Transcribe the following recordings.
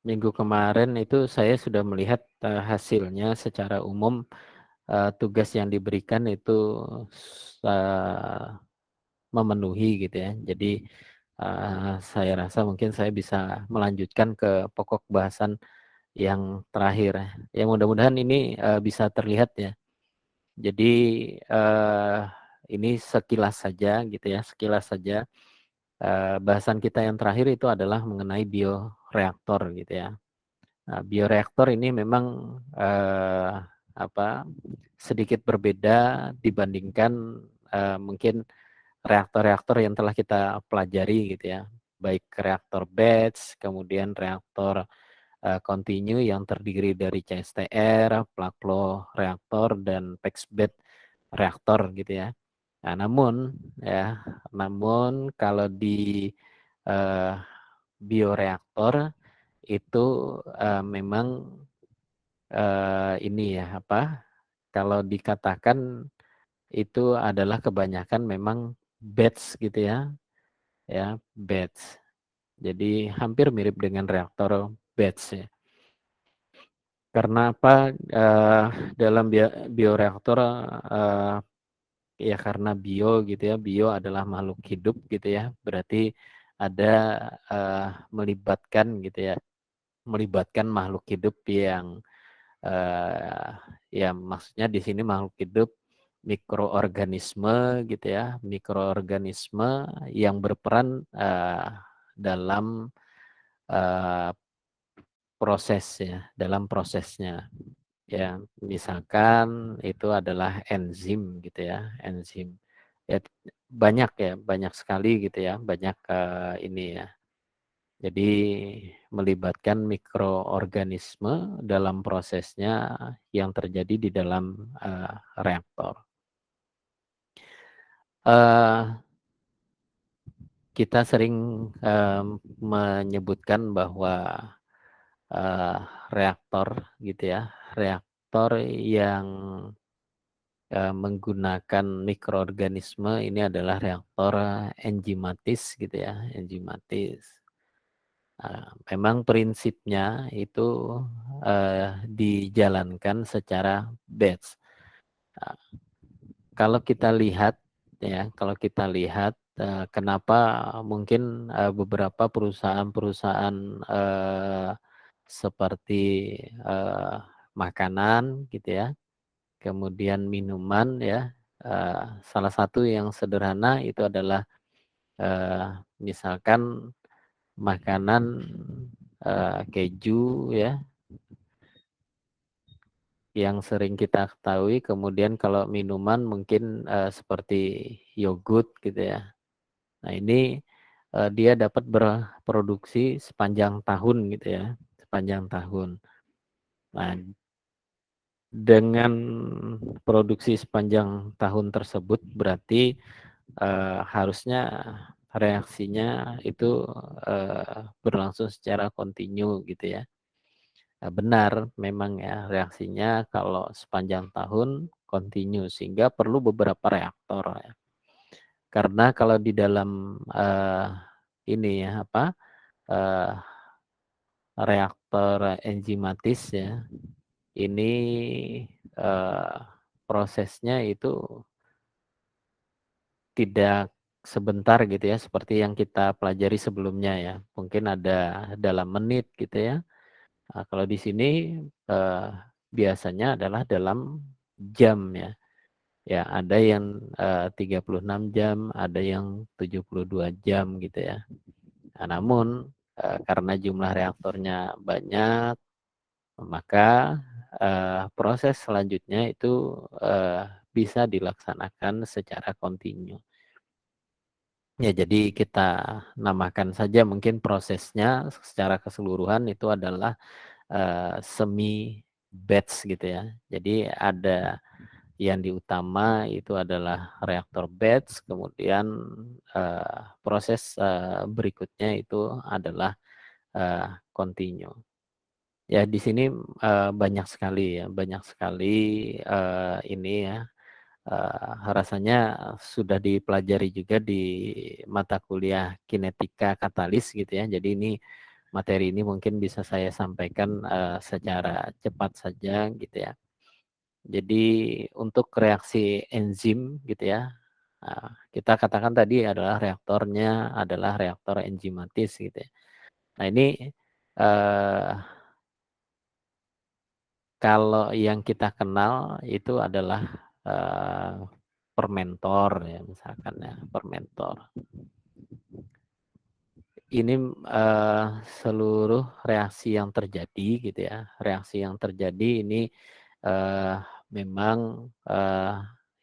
minggu kemarin itu saya sudah melihat hasilnya secara umum. Tugas yang diberikan itu uh, memenuhi gitu ya. Jadi saya rasa mungkin saya bisa melanjutkan ke pokok bahasan yang terakhir. Ya mudah-mudahan ini bisa terlihat ya. Jadi uh, ini sekilas saja gitu ya, sekilas saja. Bahasan kita yang terakhir itu adalah mengenai bioreaktor gitu ya. Nah, bioreaktor ini memang apa sedikit berbeda dibandingkan mungkin reaktor-reaktor yang telah kita pelajari gitu ya, baik reaktor batch, kemudian reaktor continue yang terdiri dari CSTR, plug flow reaktor dan packed bed reaktor gitu ya. Nah, namun kalau di uh, bioreaktor itu memang ini ya apa? Kalau dikatakan itu adalah kebanyakan memang batch gitu ya batch. Jadi hampir mirip dengan reaktor batch ya. Karena apa? Dalam bioreaktor ya karena bio gitu ya, bio adalah makhluk hidup gitu ya. Berarti ada melibatkan gitu ya, melibatkan makhluk hidup yang eh, ya maksudnya di sini makhluk hidup mikroorganisme gitu ya, mikroorganisme yang berperan dalam eh, proses ya, dalam prosesnya. Ya, misalkan itu adalah enzim gitu ya, enzim. Ya banyak sekali gitu ya, banyak ini ya. Jadi melibatkan mikroorganisme dalam prosesnya yang terjadi di dalam reaktor. Uh, kita sering menyebutkan bahwa uh, reaktor gitu ya, reaktor yang menggunakan mikroorganisme ini adalah reaktor enzimatis gitu ya, enzimatis. Memang prinsipnya itu dijalankan secara batch. Nah, kalau kita lihat ya, kalau kita lihat kenapa mungkin beberapa perusahaan-perusahaan seperti eh, makanan gitu ya, kemudian minuman ya, salah satu yang sederhana itu adalah misalkan makanan keju ya yang sering kita ketahui, kemudian kalau minuman mungkin seperti yogurt gitu ya. Nah ini dia dapat berproduksi sepanjang tahun gitu ya, sepanjang tahun. Nah dengan produksi sepanjang tahun tersebut berarti harusnya reaksinya itu berlangsung secara kontinu gitu ya. Nah, benar memang ya reaksinya kalau sepanjang tahun kontinu sehingga perlu beberapa reaktor ya. Karena kalau di dalam ini ya apa uh, reaktor enzimatis ya ini uh, prosesnya itu tidak sebentar gitu ya seperti yang kita pelajari sebelumnya ya. Mungkin ada dalam menit gitu ya. Nah, kalau di sini eh, biasanya adalah dalam jam ya. Ya, ada yang 36 jam, ada yang 72 jam gitu ya. Nah, namun karena jumlah reaktornya banyak, maka proses selanjutnya itu bisa dilaksanakan secara kontinu. Ya, jadi kita namakan saja mungkin prosesnya secara keseluruhan itu adalah semi batch gitu ya. Jadi ada yang diutama itu adalah reaktor batch, kemudian proses berikutnya itu adalah continue. Ya, di sini banyak sekali ya, banyak sekali ini ya rasanya sudah dipelajari juga di mata kuliah kinetika katalis gitu ya. Jadi ini materi ini mungkin bisa saya sampaikan secara cepat saja gitu ya. Jadi untuk reaksi enzim gitu ya, kita katakan tadi adalah reaktornya adalah reaktor enzimatis gitu ya. Nah ini eh, kalau yang kita kenal itu adalah eh, fermentor ya misalkan ya fermentor. Ini seluruh reaksi yang terjadi gitu ya, reaksi yang terjadi ini eh, memang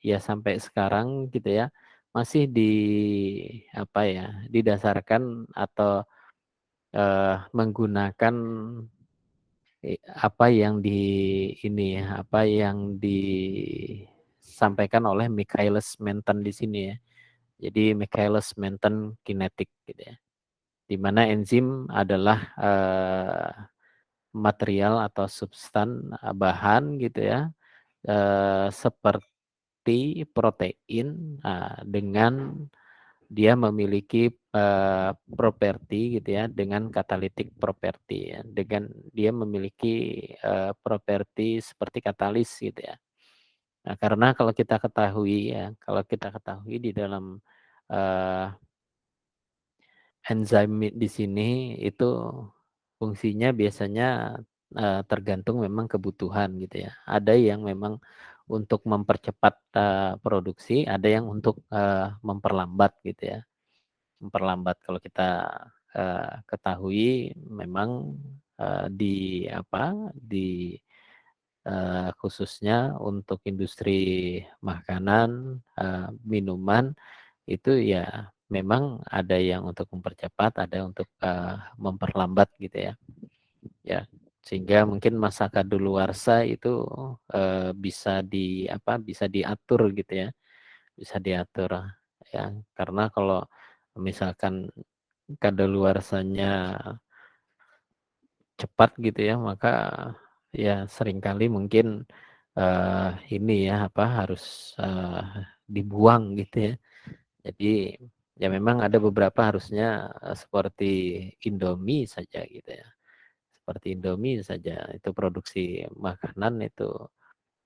ya sampai sekarang gitu ya masih apa ya didasarkan atau menggunakan apa yang ini ya, apa yang disampaikan oleh Michaelis Menten di sini ya. Jadi Michaelis Menten kinetik gitu ya. Di mana enzim adalah material atau substan bahan gitu ya, seperti protein dengan dia memiliki properti gitu ya dengan catalytic property ya dengan dia memiliki properti seperti katalis gitu ya. Nah, karena kalau kita ketahui di dalam uh, enzim di sini itu fungsinya biasanya tergantung memang kebutuhan gitu ya. Ada yang memang untuk mempercepat produksi, ada yang untuk memperlambat gitu ya. Memperlambat kalau kita ketahui memang di khususnya untuk industri makanan, minuman itu ya memang ada yang untuk mempercepat, ada untuk memperlambat gitu ya. Ya, sehingga mungkin masa kadaluarsa itu bisa bisa diatur gitu ya, bisa diatur ya. Karena kalau misalkan kadaluarsanya cepat gitu ya, maka ya seringkali mungkin ini ya harus dibuang gitu ya. Jadi ya memang ada beberapa harusnya seperti Indomie saja gitu ya. Seperti Indomie saja itu produksi makanan itu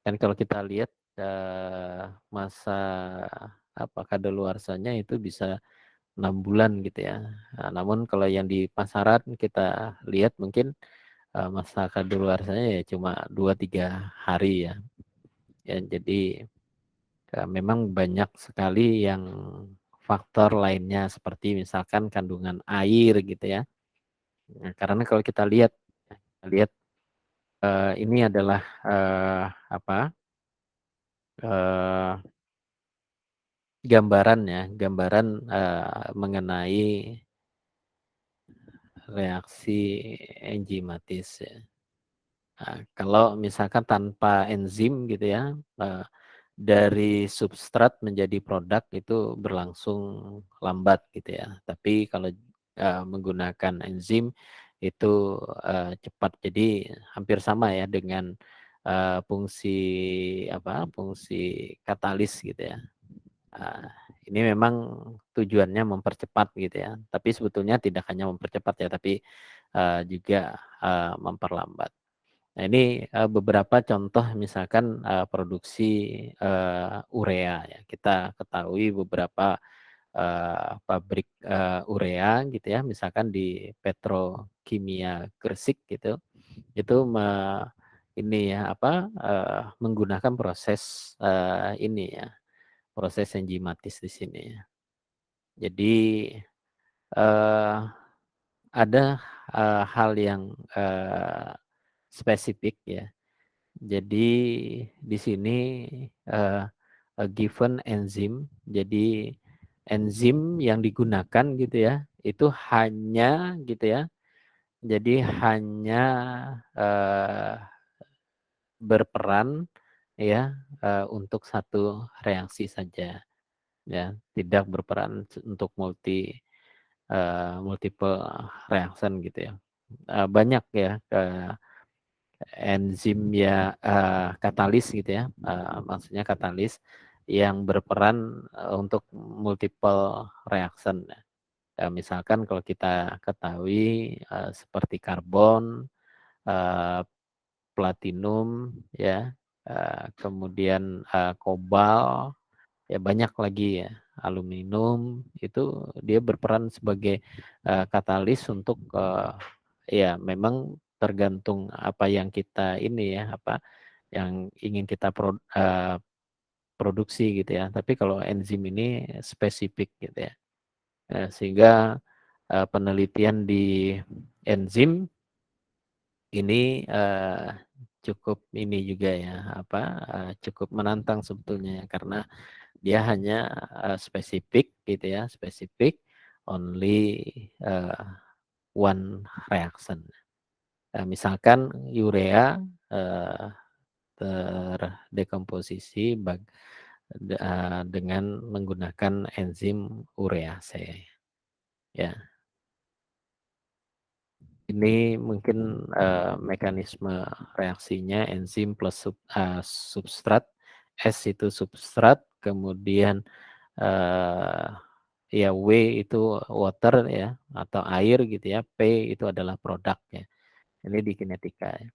kan kalau kita lihat masa kadaluarsanya itu bisa 6 bulan gitu ya. Nah, namun kalau yang di pasaran kita lihat mungkin masa kadaluarsanya ya cuma 2-3 hari ya. Ya jadi memang banyak sekali yang faktor lainnya seperti misalkan kandungan air gitu ya. Nah, karena kalau kita lihat ini adalah eh, gambaran ya, gambaran mengenai reaksi enzimatis ya. Nah, kalau misalkan tanpa enzim gitu ya, dari substrat menjadi produk itu berlangsung lambat gitu ya. Tapi kalau menggunakan enzim itu cepat. Jadi hampir sama ya dengan fungsi fungsi katalis gitu ya. Uh, ini memang tujuannya mempercepat gitu ya. Tapi sebetulnya tidak hanya mempercepat ya, tapi juga memperlambat. Nah, ini beberapa contoh misalkan produksi urea ya. Kita ketahui beberapa pabrik urea gitu ya, misalkan di Petrokimia Gresik gitu. Itu ini ya menggunakan proses ini ya, proses enzimatis di sini ya. Jadi eh, ada hal yang spesifik ya. Jadi di sini uh, a given enzim. Jadi enzim yang digunakan gitu ya, itu hanya gitu ya. Jadi hanya uh, berperan ya untuk satu reaksi saja ya, tidak berperan untuk multiple reaction gitu ya. Banyak ya enzim ya katalis gitu ya, maksudnya katalis yang berperan untuk multiple reaction. Misalkan kalau kita ketahui, seperti karbon, eee, platinum ya, kemudian, kobal, ya banyak lagi ya, aluminium, itu dia berperan sebagai, katalis untuk, ya memang tergantung apa yang kita ini ya, apa, yang ingin kita produksi gitu ya. Tapi kalau enzim ini spesifik gitu ya, sehingga, penelitian di enzim ini, cukup ini juga ya, apa, cukup menantang sebetulnya ya, karena dia hanya, spesifik gitu ya, spesifik only, eee, one reaction. Misalkan urea, eee, terdekomposisi dengan menggunakan enzim urease, ya. Ini mungkin, mekanisme reaksinya enzim plus substrat, S itu substrat, kemudian, eee, ya W itu water ya, atau air gitu ya, P itu adalah produk ya. Ini di kinetika ya.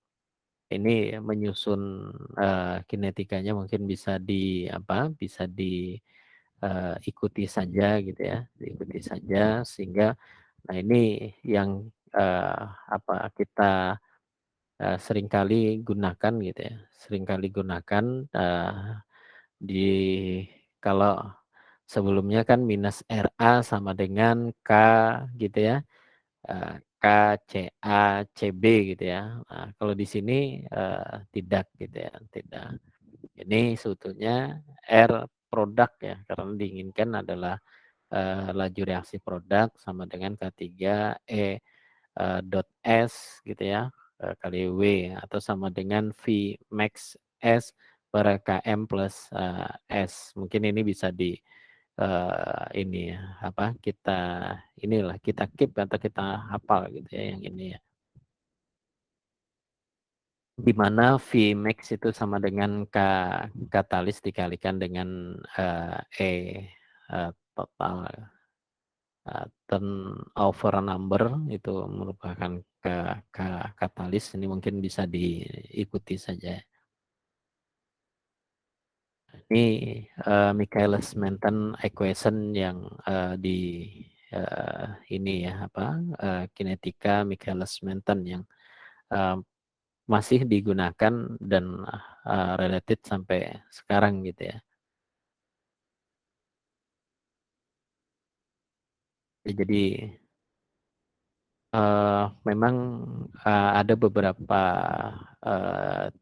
Ini menyusun, kinetikanya mungkin bisa bisa ikuti saja gitu ya, diikuti saja sehingga nah ini yang, kita, seringkali gunakan gitu ya, seringkali gunakan, di kalau sebelumnya kan minus Ra sama dengan K gitu ya, KCaCb gitu ya. Nah, kalau di sini, tidak gitu ya, tidak. Ini sebetulnya R produk ya, karena diinginkan adalah, laju reaksi produk sama dengan K3E, dot S gitu ya, kali W atau sama dengan V max S per Km plus, S. Mungkin ini bisa ini ya, kita keep atau kita hafal gitu ya yang ini ya. Di mana Vmax itu sama dengan katalis dikalikan dengan, total, turnover number itu merupakan ke ka katalis ini mungkin bisa diikuti saja. Ini, Michaelis-Menten equation yang, ini ya, kinetika Michaelis-Menten yang, eee, masih digunakan dan, related sampai sekarang gitu ya. Ya jadi, memang, ada beberapa,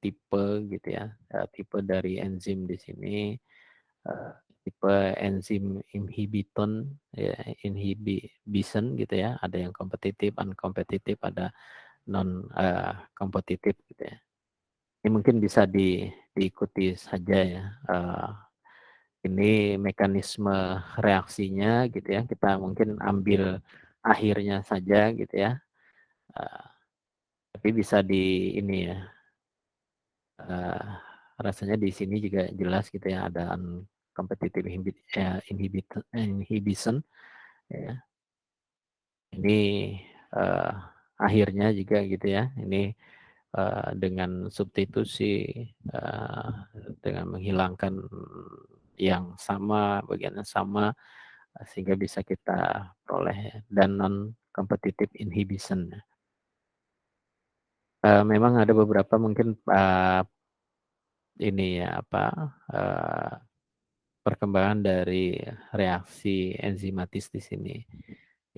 tipe gitu ya, tipe dari enzim di sini, eee, tipe enzim inhibiton ya, inhibition gitu ya, ada yang kompetitif, unkompetitif, ada kompetitif gitu ya. Ini mungkin bisa diikuti saja ya, ini mekanisme reaksinya gitu ya, kita mungkin ambil akhirnya saja gitu ya, eee, tapi bisa di ini ya, eee, rasanya di sini juga jelas gitu ya, ada competitive inhibition ya. Ini, eee, akhirnya juga gitu ya, ini, dengan substitusi, dengan menghilangkan yang sama, bagian yang sama, sehingga bisa kita peroleh ya, dan non competitive inhibition. Memang ada beberapa mungkin, ini ya, eee, perkembangan dari reaksi enzimatis di sini.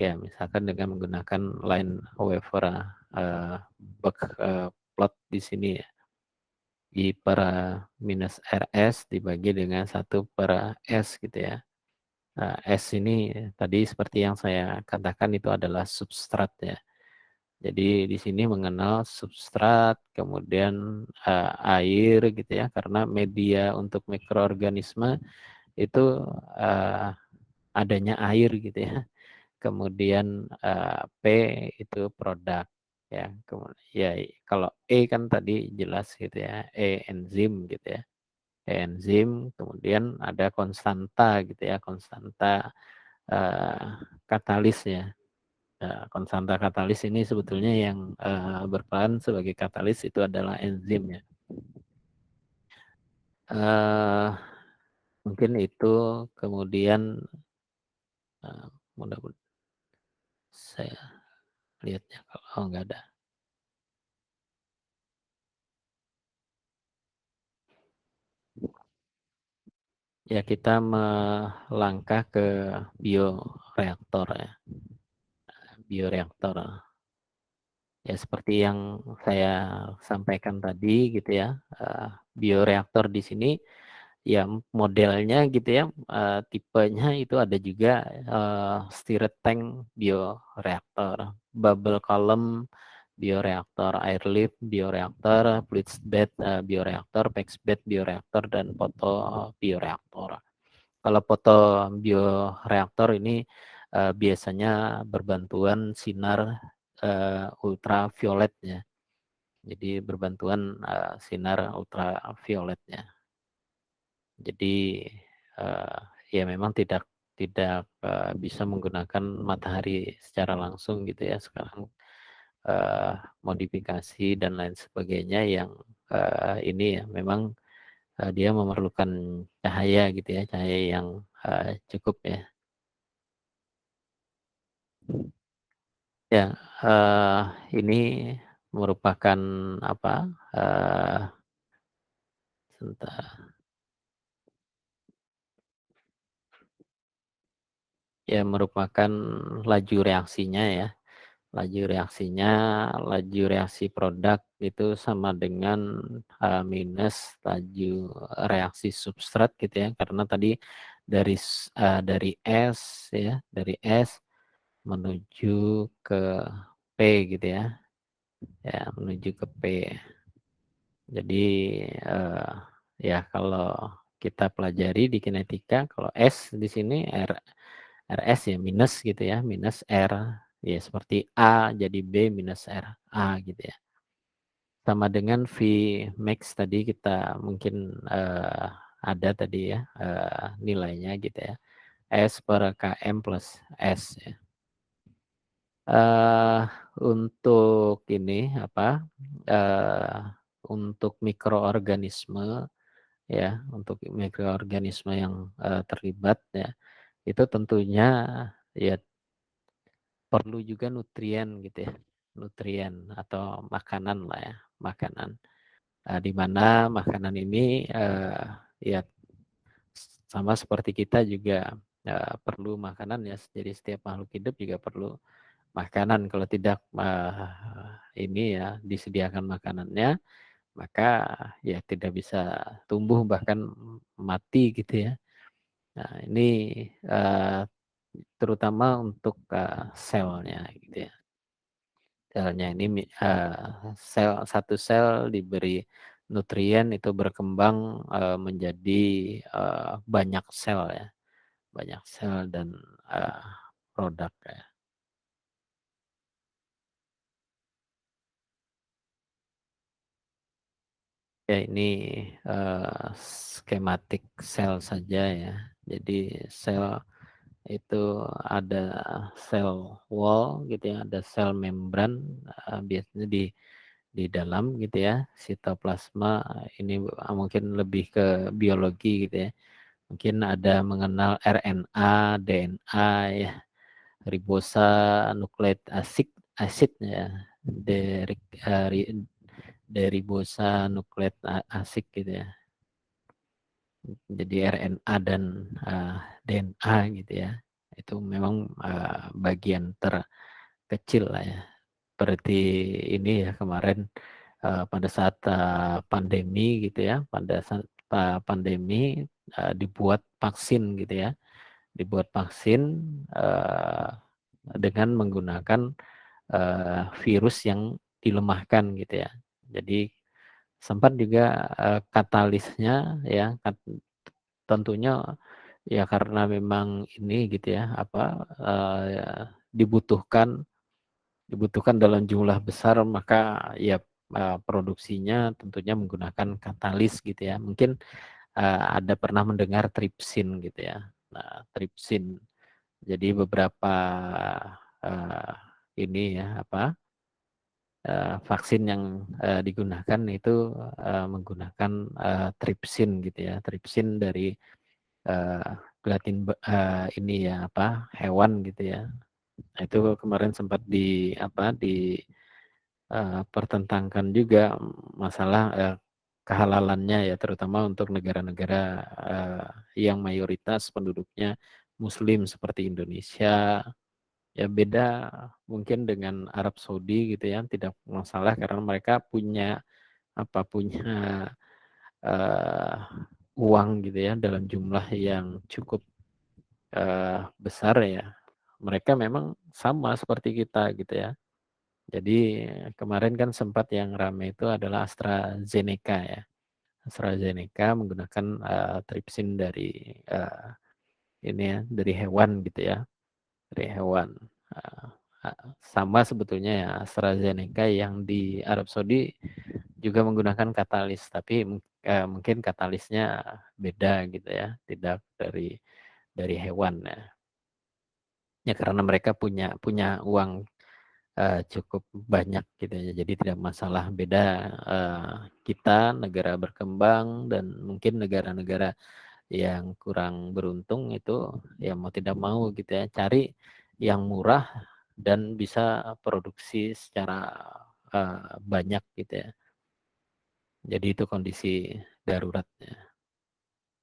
Ya, misalkan dengan menggunakan line wafer, eee, buck, plot di sini ya, I per minus Rs dibagi dengan 1/S gitu ya. S ini tadi seperti yang saya katakan itu adalah substrat ya. Jadi di sini mengenal substrat, kemudian, air gitu ya, karena media untuk mikroorganisme itu, eee, adanya air gitu ya. Kemudian, P itu produk ya, ya kalau E kan tadi jelas gitu ya, E enzim gitu ya. E enzim, kemudian ada konstanta gitu ya, konstanta, eee, katalis ya. Konstanta katalis ini sebetulnya yang berperan sebagai katalis itu adalah enzim ya. Eee, Mungkin itu, kemudian eee, mudah saya lihatnya oh nggak ada. Ya kita melangkah ke bioreaktor ya, bioreaktor. Ya seperti yang saya sampaikan tadi gitu ya, bioreaktor di sini ya modelnya gitu ya, tipenya itu ada juga, stirred tank bioreaktor, bubble column bioreaktor, airlift bioreaktor, fluid bed bioreaktor, packed bed bioreaktor, dan foto bioreaktor. Kalau foto bioreaktor ini biasanya berbantuan sinar ultraviolet ya. Jadi berbantuan sinar ultravioletnya. Jadi eh, ya memang tidak tidak bisa menggunakan matahari secara langsung gitu ya sekarang, eh, modifikasi dan lain sebagainya yang ini ya memang dia memerlukan cahaya gitu ya, cahaya yang cukup ya. Ya, ini merupakan apa? eh Sebentar. Ya, merupakan laju reaksinya ya. Laju reaksi produk itu sama dengan minus laju reaksi substrat gitu ya. Karena tadi dari S ya, dari S menuju ke P gitu ya. Ya, menuju ke P. Jadi eh, ya kalau kita pelajari di kinetika, kalau S di sini RS ya minus gitu ya, minus R ya seperti A jadi B minus R A gitu ya. Sama dengan V max tadi kita mungkin ada tadi ya nilainya gitu ya. S per km plus S ya. eh untuk ini apa? eh untuk mikroorganisme ya, untuk mikroorganisme yang terlibat ya, itu tentunya ya perlu juga nutrien gitu ya, nutrien atau makanan lah ya, makanan. Di mana makanan ini ya sama seperti kita juga perlu makanan ya. Jadi setiap makhluk hidup juga perlu makanan. Kalau tidak ini ya disediakan makanannya, maka ya tidak bisa tumbuh bahkan mati gitu ya. Nah, ini eh, terutama untuk selnya gitu ya. Selnya ini satu sel diberi nutrien itu berkembang menjadi banyak sel ya, banyak sel dan eh, produk ya. Ya ini skematik sel saja ya. Jadi sel itu ada sel wall gitu ya, ada sel membran biasanya di dalam gitu ya, sitoplasma ini mungkin lebih ke biologi gitu ya. Mungkin ada mengenal RNA, DNA ya, ribosa nukleik asid ya, dari deribosa nukleik asik gitu ya. Jadi RNA dan DNA gitu ya. Itu memang bagian terkecil lah ya. Seperti ini ya kemarin pada saat pandemi gitu ya, pada saat pandemi dibuat vaksin gitu ya, dibuat vaksin uh, dengan menggunakan virus yang dilemahkan gitu ya. Jadi sempat juga katalisnya ya tentunya ya karena memang ini gitu ya apa dibutuhkan dibutuhkan dalam jumlah besar maka ya produksinya tentunya menggunakan katalis gitu ya. Mungkin ada pernah mendengar tripsin gitu ya. Nah, tripsin Jadi beberapa, eee, ini ya, apa, vaksin yang, digunakan itu, menggunakan, tripsin gitu ya, tripsin dari, ini ya, apa, hewan gitu ya. Nah, itu kemarin sempat pertentangkan juga masalah, kehalalannya ya, terutama untuk negara-negara, yang mayoritas penduduknya muslim seperti Indonesia. Ya beda mungkin dengan Arab Saudi gitu ya, tidak masalah karena mereka punya punya, eee, uang gitu ya dalam jumlah yang cukup, besar ya. Mereka memang sama seperti kita gitu ya. Jadi kemarin kan sempat yang ramai itu adalah AstraZeneca ya. AstraZeneca menggunakan, tripsin dari, ini ya, dari hewan gitu ya, dari hewan. Eee, Sama sebetulnya ya AstraZeneca yang di Arab Saudi juga menggunakan katalis, tapi mungkin katalisnya beda gitu ya, tidak dari hewan ya. Ya karena mereka punya punya uang, cukup banyak gitu ya, jadi tidak masalah. Beda, kita negara berkembang dan mungkin negara-negara yang kurang beruntung itu ya mau tidak mau gitu ya, cari yang murah dan bisa produksi secara, banyak gitu ya. Jadi itu kondisi daruratnya.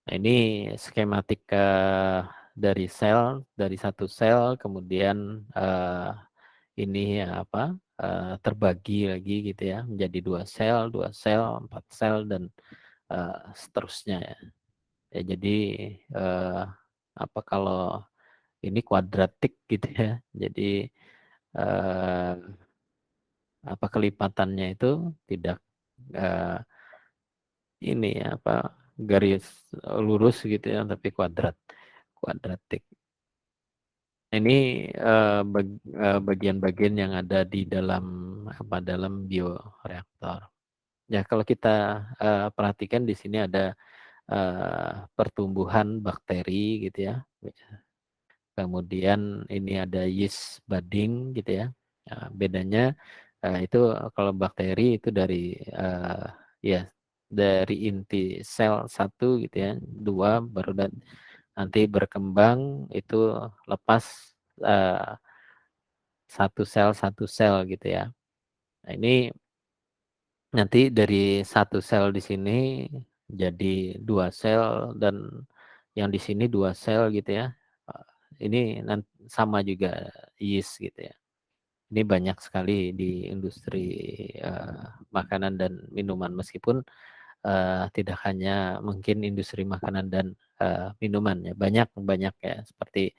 Nah ini skematik, dari dari satu sel kemudian, ini ya terbagi lagi gitu ya menjadi 2 sel, 4 sel dan, seterusnya ya. Ya jadi, eee, kalau ini kuadratik gitu ya. Jadi, eee, kelipatannya itu tidak, eee, ini ya garis, lurus gitu ya, tapi kuadratik. Ini, bagian-bagian yang ada di dalam dalam bioreaktor. Ya kalau kita, perhatikan di sini ada, pertumbuhan bakteri gitu ya. Kemudian ini ada yeast budding gitu ya. Bedanya, itu kalau bakteri itu ya dari inti sel satu gitu ya, 2 baru nanti berkembang itu lepas, eee, satu sel gitu ya. Nah ini nanti dari satu sel di sini jadi 2 sel dan yang di sini 2 sel gitu ya. Ini sama juga yeast gitu ya. Ini banyak sekali di industri, makanan dan minuman meskipun, tidak hanya mungkin industri makanan dan, minuman ya, banyak banyak ya seperti,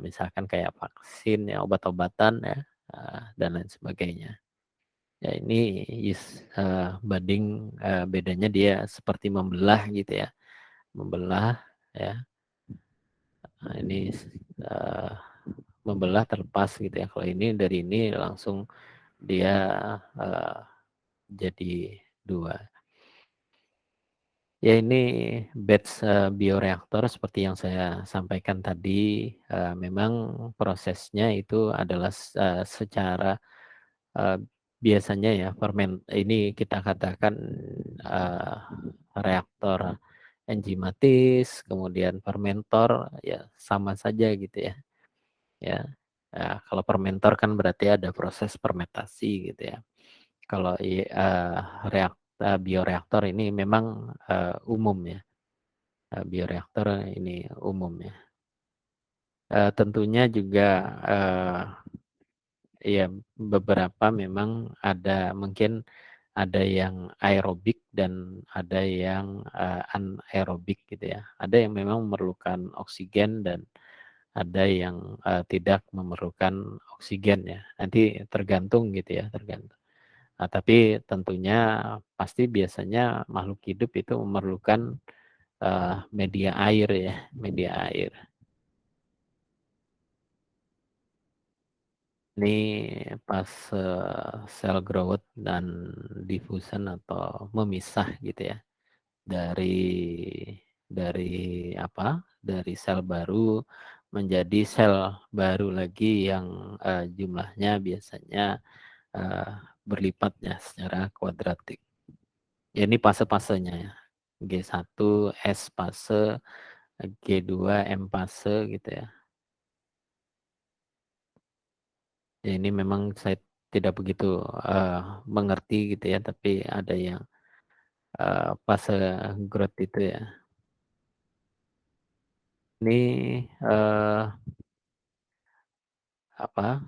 misalkan kayak vaksin ya, obat-obatan ya, dan lain sebagainya. Ya ini yeast, budding, bedanya dia seperti membelah gitu ya, membelah ya. Nah ini, eee, membelah terlepas gitu ya, kalau ini dari ini langsung dia, eee, jadi 2. Ya ini batch, bioreaktor seperti yang saya sampaikan tadi, memang prosesnya itu adalah secara, eee, biasanya ya ini kita katakan, eee, reaktor enzimatis, kemudian fermentor, ya sama saja gitu ya, ya. Kalau fermentor kan berarti ada proses fermentasi gitu ya. Kalau bioreaktor ini memang, umum ya, bioreaktor ini umum ya. Tentunya juga, ya beberapa memang ada mungkin ada yang aerobik dan ada yang, anaerobik gitu ya. Ada yang memang memerlukan oksigen dan ada yang, tidak memerlukan oksigen ya. Nanti tergantung gitu ya, tergantung. Nah, tapi tentunya pasti biasanya makhluk hidup itu memerlukan, media air ya, media air. Ini pas, cell growth dan diffusion atau memisah gitu ya, dari dari sel baru menjadi sel baru lagi yang, jumlahnya biasanya, eee, berlipat ya secara kuadratik. Ya ini fase-fasenya ya, G1, S fase, G2, M fase gitu ya. Ya ini memang saya tidak begitu, mengerti gitu ya, tapi ada yang, fase growth itu ya. Ini, apa,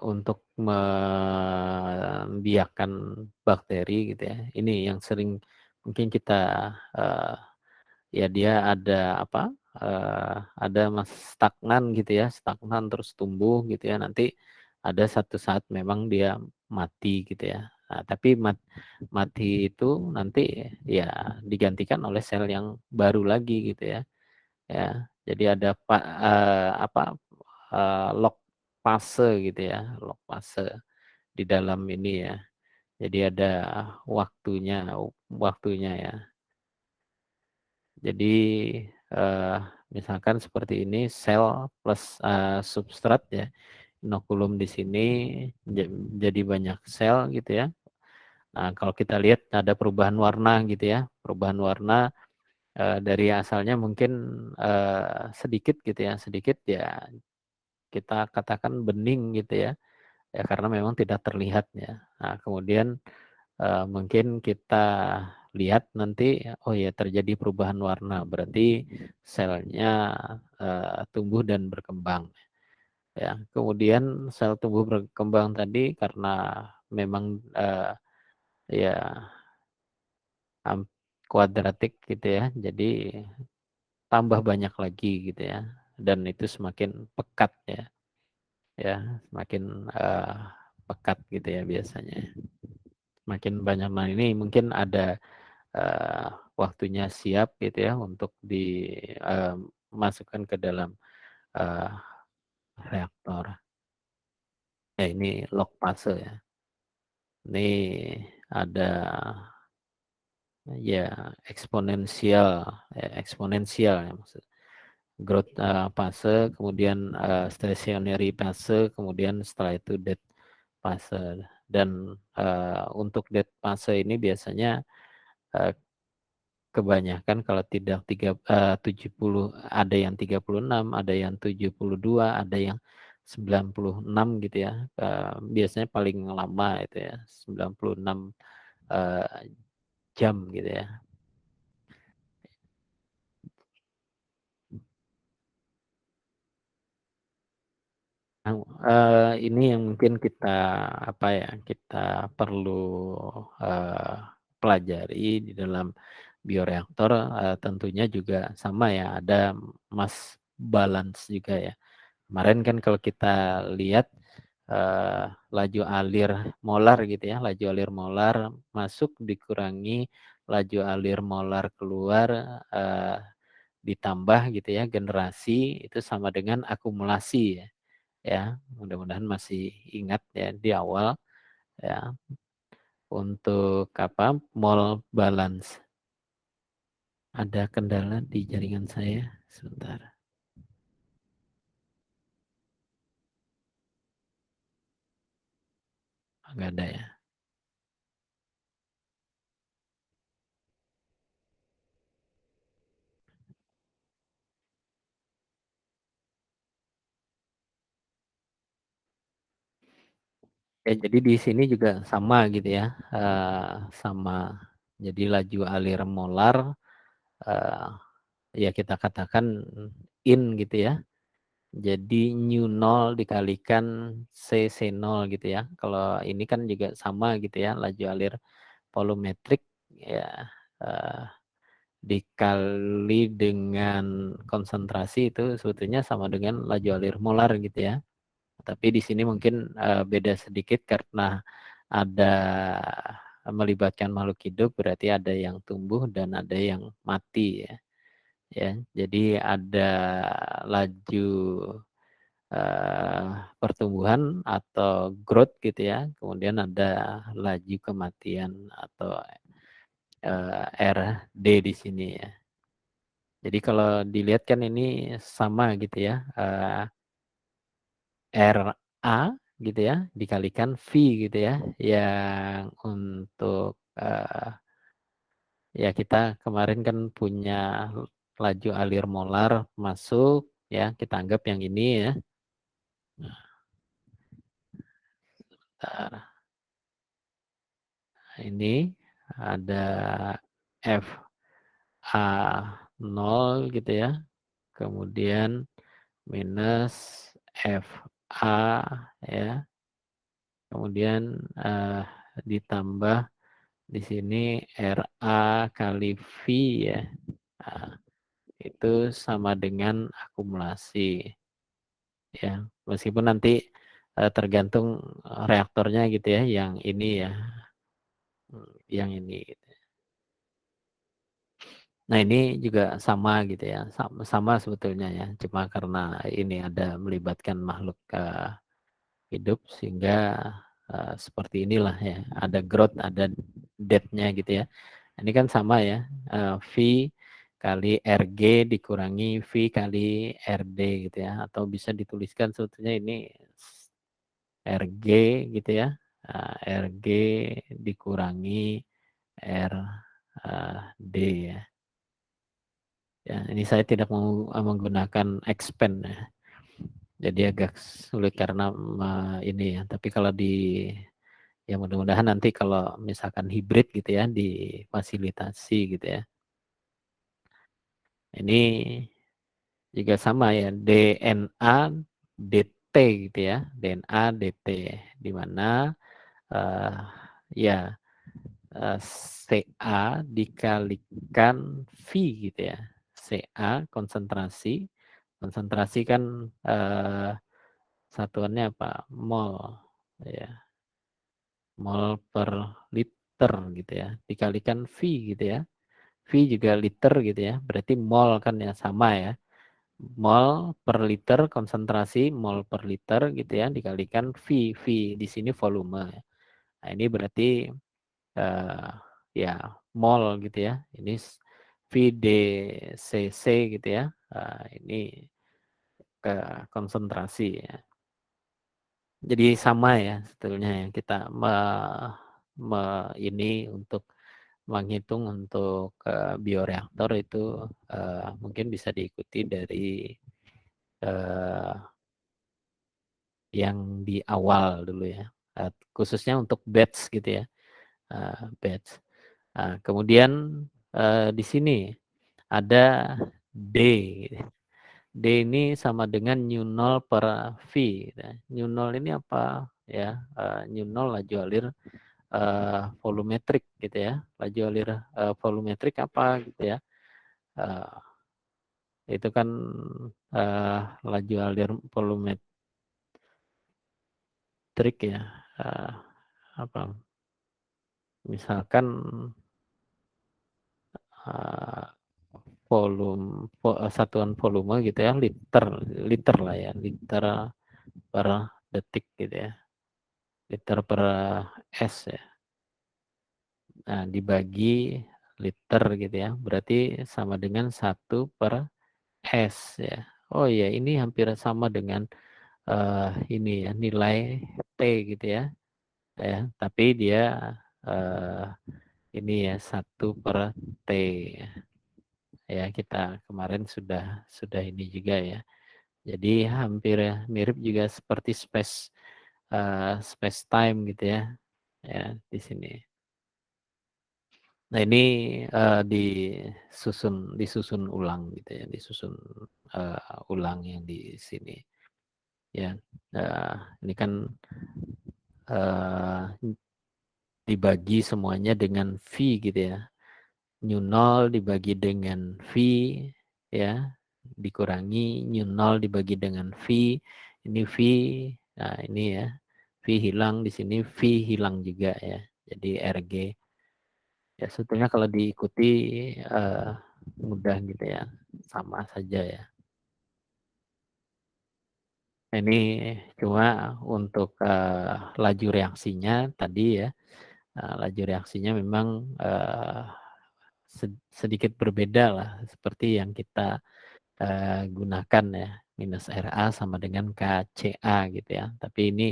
untuk membiakkan bakteri gitu ya, ini yang sering mungkin kita, eee, ya dia ada apa, ada stagnan gitu ya, stagnan terus tumbuh gitu ya, nanti ada satu saat memang dia mati gitu ya. Nah, tapi mati itu nanti ya digantikan oleh sel yang baru lagi gitu ya. Ya, jadi ada apa, log fase gitu ya, log fase di dalam ini ya. Jadi ada waktunya waktunya ya. Jadi, eee, misalkan seperti ini sel plus, substrat ya, inokulum di sini ja jadi banyak sel gitu ya. Nah, kalau kita lihat ada perubahan warna gitu ya, perubahan warna, dari asalnya mungkin, sedikit gitu ya, sedikit ya kita katakan bening gitu ya, ya karena memang tidak terlihat ya. Nah kemudian, mungkin kita lihat nanti, oh ya terjadi perubahan warna, berarti selnya, tumbuh dan berkembang ya. Kemudian sel tumbuh berkembang tadi karena memang, ya ham kuadratik gitu ya, jadi tambah banyak lagi gitu ya, dan itu semakin pekat ya. Ya, semakin, pekat gitu ya biasanya. Makin banyak nah ini mungkin ada, waktunya siap gitu ya untuk masukkan ke dalam, eee, reaktor. Ya ini log fase ya. Ini ada ya eksponensial eksponensial ya maksud growth, fase, kemudian, stationary fase, kemudian setelah itu dead fase. Dan, untuk dead fase ini biasanya, eee, kebanyakan kalau tidak 70, ada yang 36, ada yang 72, ada yang 96 gitu ya, biasanya paling lama itu ya 96, jam gitu ya. Nah, ini yang mungkin kita, apa ya, kita perlu, eee, pelajari di dalam bioreaktor, tentunya juga sama ya, ada mass balance juga ya. Kemarin kan kalau kita lihat, laju alir molar gitu ya, laju alir molar masuk dikurangi laju alir molar keluar, eee, ditambah gitu ya generasi, itu sama dengan akumulasi ya. Ya, mudah-mudahan masih ingat ya di awal ya, untuk apa, mol balance. Ada kendala di jaringan saya, sebentar. Nggak ada ya. Ya jadi di sini juga sama gitu ya, sama. Jadi laju alir molar, eee, ya kita katakan in gitu ya. Jadi new nol dikalikan C0 gitu ya. Kalau ini kan juga sama gitu ya, laju alir volumetrik ya, eee, dikali dengan konsentrasi itu sebetulnya sama dengan laju alir molar gitu ya. Tapi di sini mungkin, beda sedikit karena ada melibatkan makhluk hidup, berarti ada yang tumbuh dan ada yang mati ya, ya. Jadi ada laju, pertumbuhan atau growth gitu ya, kemudian ada laju kematian atau, RD di sini ya. Jadi kalau dilihat kan ini sama gitu ya, RA gitu ya, dikalikan V gitu ya, yang untuk, ya kita kemarin kan punya laju alir molar masuk ya, kita anggap yang ini ya. Nah, ini ada FA0 gitu ya, kemudian minus FA ya, kemudian, ditambah di sini RA kali V ya. Nah, itu sama dengan akumulasi ya. Meskipun nanti, tergantung, reaktornya gitu ya, yang ini ya, yang ini gitu. Nah, ini juga sama gitu ya, sama sebetulnya ya, cuma karena ini ada melibatkan makhluk, hidup sehingga, seperti inilah ya, ada growth, ada depth-nya gitu ya. Ini kan sama ya, V kali RG dikurangi V kali RD gitu ya, atau bisa dituliskan sebetulnya ini RG gitu ya, RG dikurangi RD ya. Ya, ini saya tidak mau menggunakan expand ya. Jadi agak sulit karena ini ya. Tapi kalau ya mudah-mudahan nanti kalau misalkan hibrid gitu ya difasilitasi gitu ya. Ini juga sama ya, DNA DT gitu ya, DNA DT, di mana uh, ya CA dikalikan V gitu ya. CA konsentrasi, konsentrasi kan satuannya apa? Mol ya, mol per liter gitu ya, dikalikan V gitu ya. V juga liter gitu ya, berarti mol kan ya sama ya. Mol per liter konsentrasi mol per liter gitu ya dikalikan V. V di sini volume. Nah, ini berarti uh, ya mol gitu ya. Ini VDCC gitu ya. Ini ke konsentrasi ya. Jadi sama ya sebetulnya yang kita ini untuk menghitung untuk bioreaktor itu mungkin bisa diikuti dari uh, yang di awal dulu ya, khususnya untuk batch gitu ya, batch. Kemudian di sini ada D. D ini sama dengan new nol per V. Gitu. New nol ini apa ya? New nol laju alir volumetrik gitu ya. Laju alir volumetrik apa gitu ya? Uh, itu kan laju alir volumetrik ya. Uh, apa? Misalkan uh, satuan volume gitu ya, liter liter lah ya, liter per detik gitu ya, liter per s ya. Nah, dibagi liter gitu ya, berarti sama dengan 1/s ya. Oh iya, ini hampir sama dengan ini ya, nilai T gitu ya. Ya, tapi dia uh, ini ya 1/T ya, kita kemarin sudah ini juga ya. Jadi hampir mirip juga seperti space time gitu ya. Ya, di sini. Nah, ini disusun ulang gitu ya, disusun ulang yang di sini. Ya, ini kan uh, dibagi semuanya dengan V gitu ya. New 0 dibagi dengan V ya, dikurangi new 0 dibagi dengan V. Ini V, nah ini ya, V hilang di sini, V hilang juga ya. Jadi RG. Ya sebetulnya kalau diikuti uh, mudah gitu ya, sama saja ya. Ini cuma untuk laju reaksinya tadi ya, laju reaksinya memang sedikit berbeda lah seperti yang kita, gunakan ya, minus Ra sama dengan KCa gitu ya. Tapi ini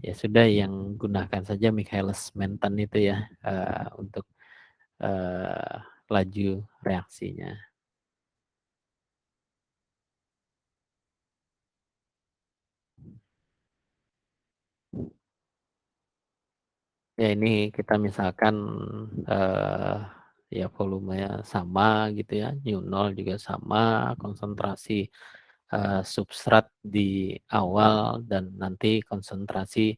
ya sudah yang gunakan saja Michaelis-Menten itu ya, untuk, eee, laju reaksinya. Ya ini kita misalkan, eee, ya volumenya sama gitu ya, new nol juga sama, konsentrasi, substrat di awal dan nanti konsentrasi,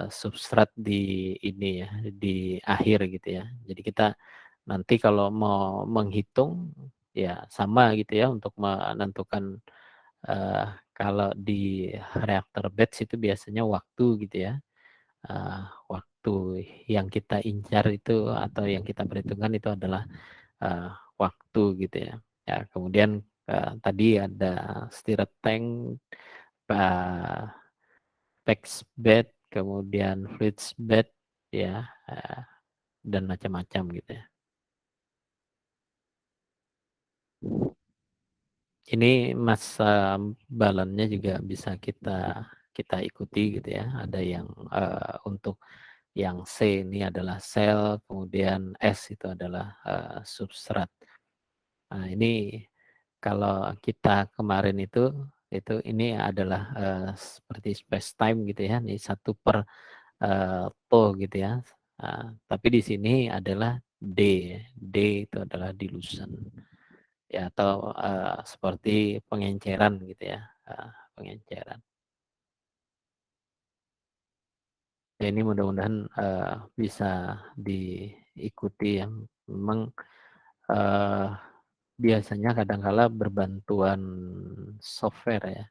substrat di ini ya, di akhir gitu ya. Jadi kita nanti kalau mau menghitung, ya sama gitu ya untuk menentukan, eee, kalau di reaktor batch itu biasanya waktu gitu ya. Waktu yang kita incar itu atau yang kita perhitungkan itu adalah, eee, waktu gitu ya. Ya kemudian, tadi ada stirred tank, eee, PEX bed, kemudian fluids bed ya, dan macam-macam gitu ya. Ini masa balannya juga bisa kita kita ikuti gitu ya. Ada yang, untuk yang C ini adalah sel, kemudian S itu adalah, substrat. Nah ini kalau kita kemarin itu ini adalah, seperti space time gitu ya, ini 1/tau gitu ya. Tapi di sini adalah D, D itu adalah dilution ya atau, seperti pengenceran gitu ya, pengenceran. Ya ini mudah-mudahan, bisa diikuti ya. Memang, eee, biasanya kadang kala berbantuan software ya,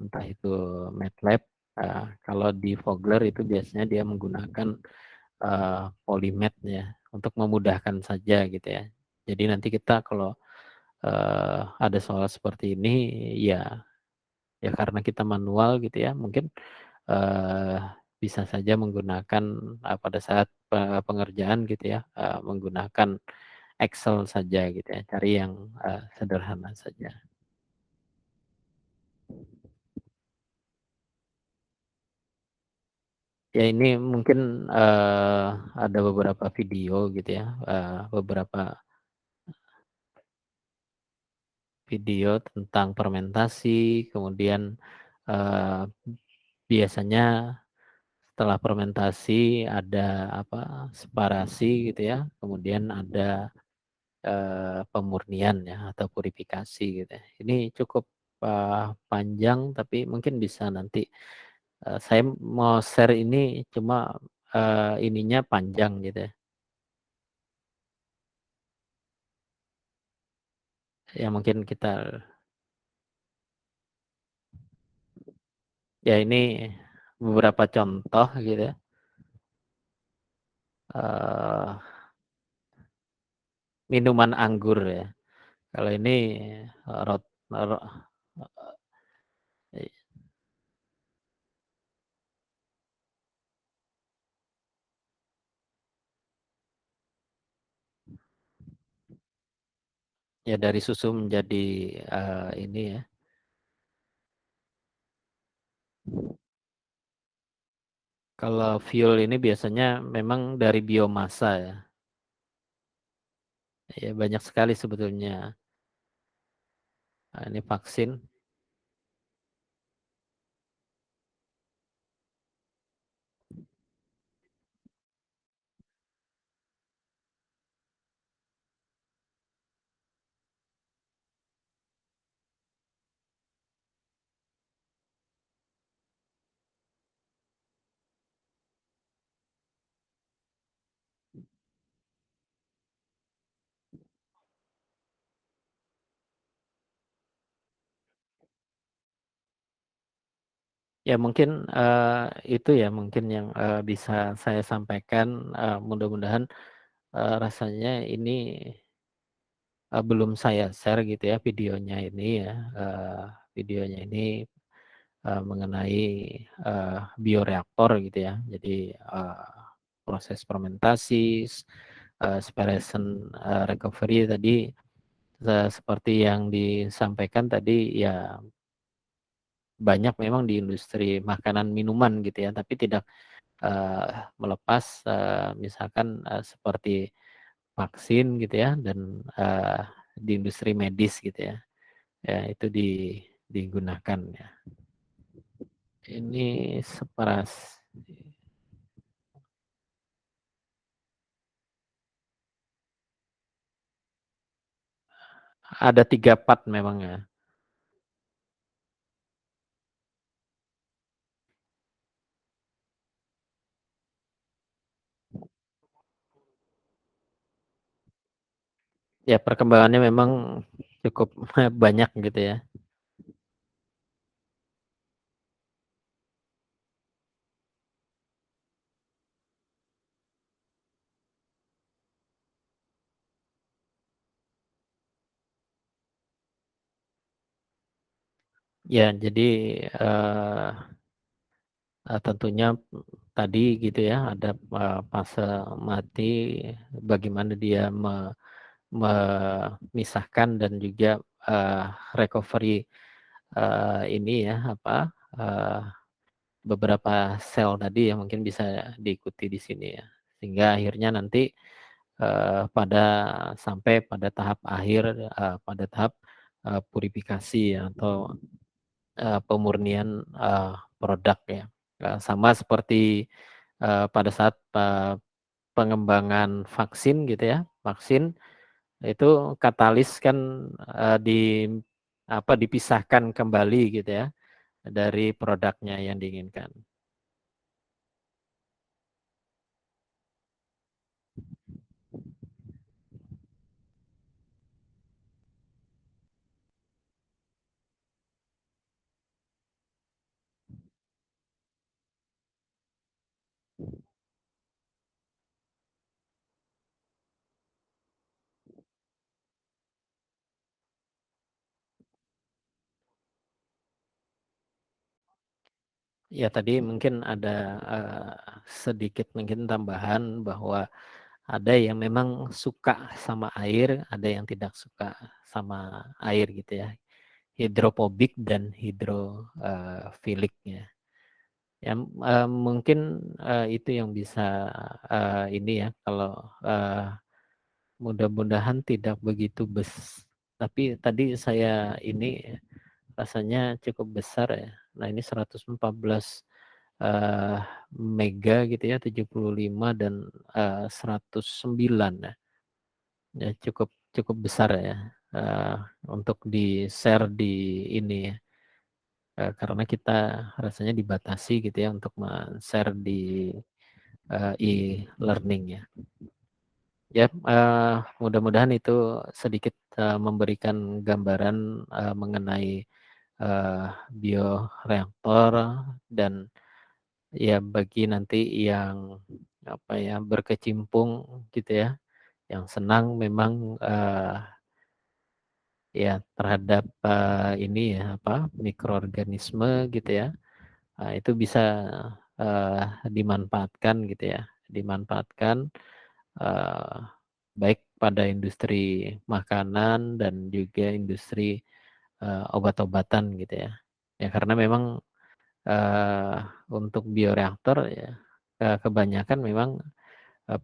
entah itu MATLAB, kalau di Vogler itu biasanya dia menggunakan, Polymath ya, untuk memudahkan saja gitu ya. Jadi nanti kita kalau, ada soal seperti ini ya ya karena kita manual gitu ya, mungkin, eee, bisa saja menggunakan, pada saat pengerjaan gitu ya, menggunakan Excel saja gitu ya, cari yang, sederhana saja. Ya ini mungkin, ada beberapa video gitu ya, beberapa video tentang fermentasi, kemudian, eee, biasanya setelah fermentasi ada apa, separasi gitu ya, kemudian ada, pemurnian ya atau purifikasi gitu ya. Ini cukup, panjang tapi mungkin bisa nanti, saya mau share ini cuma, ininya panjang gitu ya. Ya mungkin kita ya ini beberapa contoh gitu ya, eee, minuman anggur ya. Kalau ini, rot ro eee, ya dari susu menjadi, ini ya, kalau fuel ini biasanya memang dari biomasa ya. Ya banyak sekali sebetulnya. Ini vaksin. Ya mungkin, itu ya mungkin yang, bisa saya sampaikan, mudah-mudahan, rasanya ini, belum saya share gitu ya videonya ini ya, videonya ini, mengenai, bioreaktor gitu ya. Jadi, proses fermentasi, aspiration recovery tadi seperti yang disampaikan tadi ya banyak memang di industri makanan minuman gitu ya, tapi tidak melepas misalkan seperti vaksin gitu ya dan di industri medis gitu ya, ya itu digunakan ya. Ini separas ada 3 part memang ya. Ya perkembangannya memang cukup banyak gitu ya. Ya jadi, eee tentunya tadi gitu ya ada, fase mati, bagaimana dia memisahkan dan juga, eee, recovery, ini ya apa, eee, beberapa sel tadi yang mungkin bisa diikuti di sini ya. Sehingga akhirnya nanti, sampai pada tahap akhir, pada tahap, purifikasi ya atau pemurnian, produk ya. Sama seperti, pada saat, pengembangan vaksin gitu ya, vaksin itu katalis kan, dipisahkan kembali gitu ya, dari produknya yang diinginkan. Ya tadi mungkin ada, sedikit mungkin tambahan bahwa ada yang memang suka sama air, ada yang tidak suka sama air gitu ya. Hidrofobik dan hidrofilik ya. Ya, mungkin, itu yang bisa, ini ya kalau, mudah-mudahan tidak begitu tapi tadi saya ini rasanya cukup besar ya. Nah ini 114, eee, mega gitu ya, 75 dan, 109 ya. Ya cukup cukup besar ya, eee, untuk di-share di ini ya. Karena kita rasanya dibatasi gitu ya untuk share di, e-learning ya. Ya, mudah-mudahan itu sedikit, memberikan gambaran, mengenai, bioreaktor dan ya bagi nanti yang, apa ya, berkecimpung gitu ya, yang senang memang, ya terhadap, ini ya, apa, mikroorganisme gitu ya. Itu bisa, dimanfaatkan gitu ya, dimanfaatkan, eee, baik pada industri makanan dan juga industri, obat-obatan gitu ya. Ya karena memang, eee, untuk bioreaktor ya, kebanyakan memang,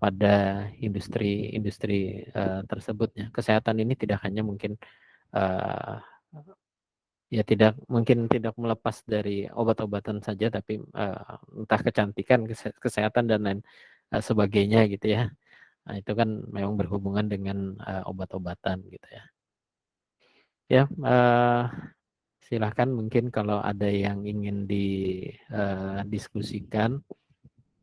pada industri-industri, tersebut ya. Kesehatan ini tidak hanya mungkin, eee ya tidak mungkin tidak melepas dari obat-obatan saja tapi, entah kecantikan, kesehatan dan lain, sebagainya gitu ya. Nah itu kan memang berhubungan dengan, obat-obatan gitu ya. Ya, silahkan mungkin kalau ada yang ingin diskusikan.